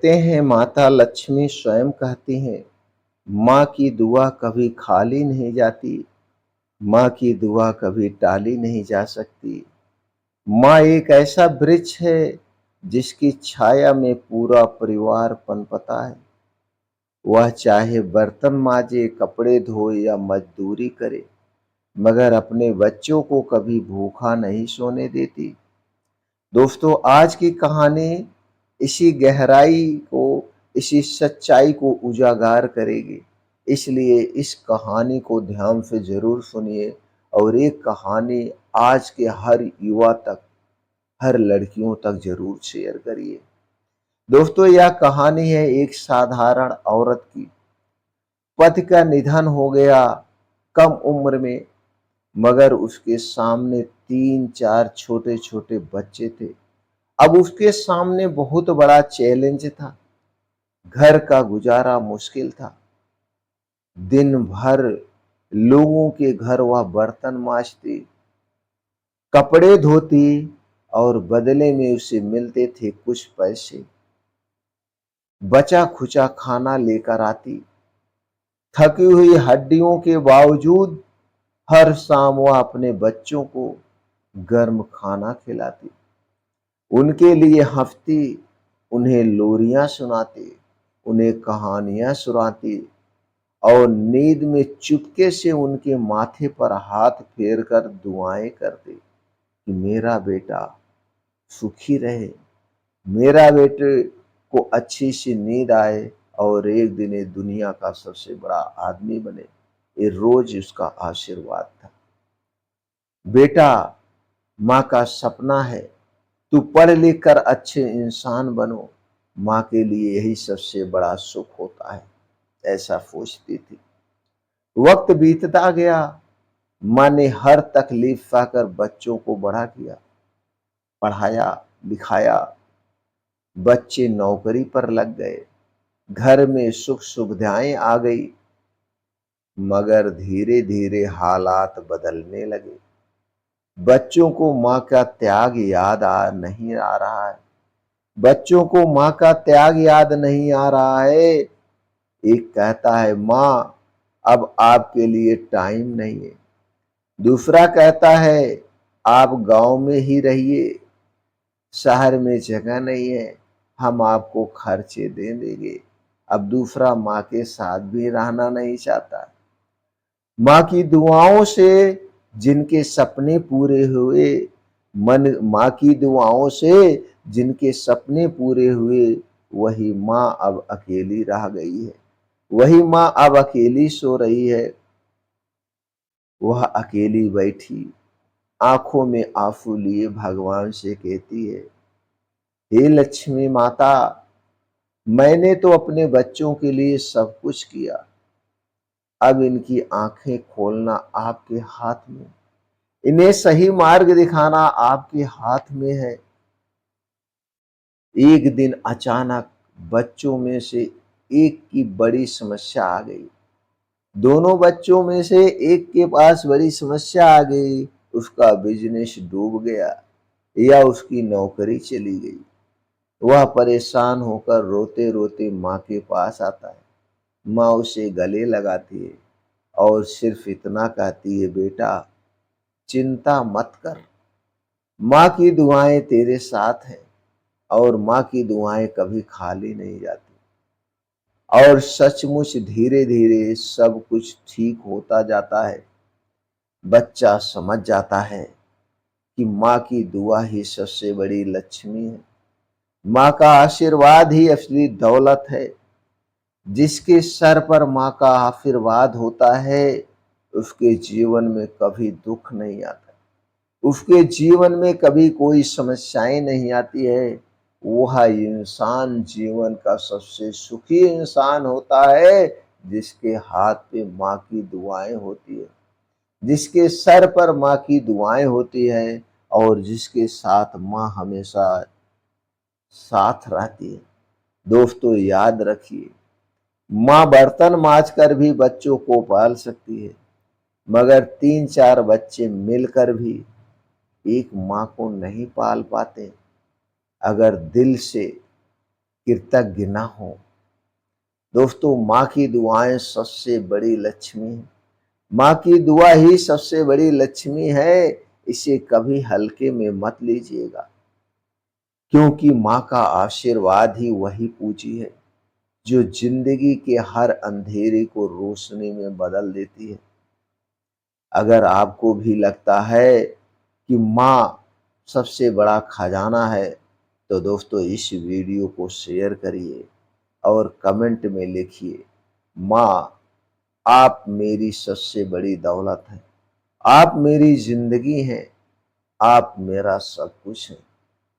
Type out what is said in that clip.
कहते हैं माता लक्ष्मी स्वयं कहती हैं, माँ की दुआ कभी खाली नहीं जाती, माँ की दुआ कभी टाली नहीं जा सकती। माँ एक ऐसा वृक्ष है जिसकी छाया में पूरा परिवार पनपता है। वह चाहे बर्तन मांजे, कपड़े धोए या मजदूरी करे, मगर अपने बच्चों को कभी भूखा नहीं सोने देती। दोस्तों, आज की कहानी इसी गहराई को, इसी सच्चाई को उजागर करेगी। इसलिए इस कहानी को ध्यान से जरूर सुनिए और ये कहानी आज के हर युवा तक, हर लड़कियों तक जरूर शेयर करिए। दोस्तों, यह कहानी है एक साधारण औरत की। पति का निधन हो गया कम उम्र में, मगर उसके सामने 3-4 छोटे-छोटे बच्चे थे। अब उसके सामने बहुत बड़ा चैलेंज था। घर का गुजारा मुश्किल था। दिन भर लोगों के घर वह बर्तन मांजती, कपड़े धोती और बदले में उसे मिलते थे कुछ पैसे। बचा खुचा खाना लेकर आती। थकी हुई हड्डियों के बावजूद हर शाम वह अपने बच्चों को गर्म खाना खिलाती, उनके लिए हंसती, उन्हें लोरियां सुनाती, उन्हें कहानियां सुनाती और नींद में चुपके से उनके माथे पर हाथ फेर कर दुआएं करती कि मेरा बेटा सुखी रहे, मेरा बेटे को अच्छी सी नींद आए और एक दिन ये दुनिया का सबसे बड़ा आदमी बने। ये रोज उसका आशीर्वाद था। बेटा, माँ का सपना है तू पढ़ लिख कर अच्छे इंसान बनो, माँ के लिए यही सबसे बड़ा सुख होता है, ऐसा सोचती थी। वक्त बीतता गया। माँ ने हर तकलीफ सहकर बच्चों को बड़ा किया, पढ़ाया लिखाया। बच्चे नौकरी पर लग गए, घर में सुख सुविधाएं आ गई, मगर धीरे धीरे हालात बदलने लगे। बच्चों को माँ का त्याग याद आ नहीं आ रहा है। बच्चों को माँ का त्याग याद नहीं आ रहा है। एक कहता है माँ अब आपके लिए टाइम नहीं है। दूसरा कहता है आप गांव में ही रहिए, शहर में जगह नहीं है, हम आपको खर्चे दे देंगे। अब दूसरा माँ के साथ भी रहना नहीं चाहता। माँ की दुआओं से जिनके सपने पूरे हुए, माँ की दुआओं से जिनके सपने पूरे हुए, वही माँ अब अकेली रह गई है। वही माँ अब अकेली सो रही है। वह अकेली बैठी आंखों में आंसू लिए भगवान से कहती है, हे लक्ष्मी माता, मैंने तो अपने बच्चों के लिए सब कुछ किया, अब इनकी आंखें खोलना आपके हाथ में, इन्हें सही मार्ग दिखाना आपके हाथ में है। एक दिन अचानक बच्चों में से एक की बड़ी समस्या आ गई। दोनों बच्चों में से एक के पास बड़ी समस्या आ गई। उसका बिजनेस डूब गया या उसकी नौकरी चली गई। वह परेशान होकर रोते रोते माँ के पास आता है। माँ उसे गले लगाती है और सिर्फ इतना कहती है, बेटा चिंता मत कर, माँ की दुआएं तेरे साथ हैं और माँ की दुआएं कभी खाली नहीं जाती। और सचमुच धीरे धीरे सब कुछ ठीक होता जाता है। बच्चा समझ जाता है कि माँ की दुआ ही सबसे बड़ी लक्ष्मी है। माँ का आशीर्वाद ही असली दौलत है। जिसके सर पर माँ का आशीर्वाद होता है, उसके जीवन में कभी दुख नहीं आता, उसके जीवन में कभी कोई समस्याएं नहीं आती है। वह इंसान जीवन का सबसे सुखी इंसान होता है जिसके हाथ पे माँ की दुआएं होती है, जिसके सर पर माँ की दुआएं होती है और जिसके साथ माँ हमेशा साथ रहती है। दोस्तों, याद रखिए, माँ बर्तन मांज कर भी बच्चों को पाल सकती है, मगर 3-4 बच्चे मिलकर भी एक माँ को नहीं पाल पाते। अगर दिल से कृतज्ञ न हो। दोस्तों, माँ की दुआएं सबसे बड़ी लक्ष्मी है। माँ की दुआ ही सबसे बड़ी लक्ष्मी है। इसे कभी हल्के में मत लीजिएगा, क्योंकि माँ का आशीर्वाद ही वही पूंजी है जो जिंदगी के हर अंधेरे को रोशनी में बदल देती है। अगर आपको भी लगता है कि माँ सबसे बड़ा खजाना है, तो दोस्तों इस वीडियो को शेयर करिए और कमेंट में लिखिए, माँ आप मेरी सबसे बड़ी दौलत हैं, आप मेरी जिंदगी हैं, आप मेरा सब कुछ हैं।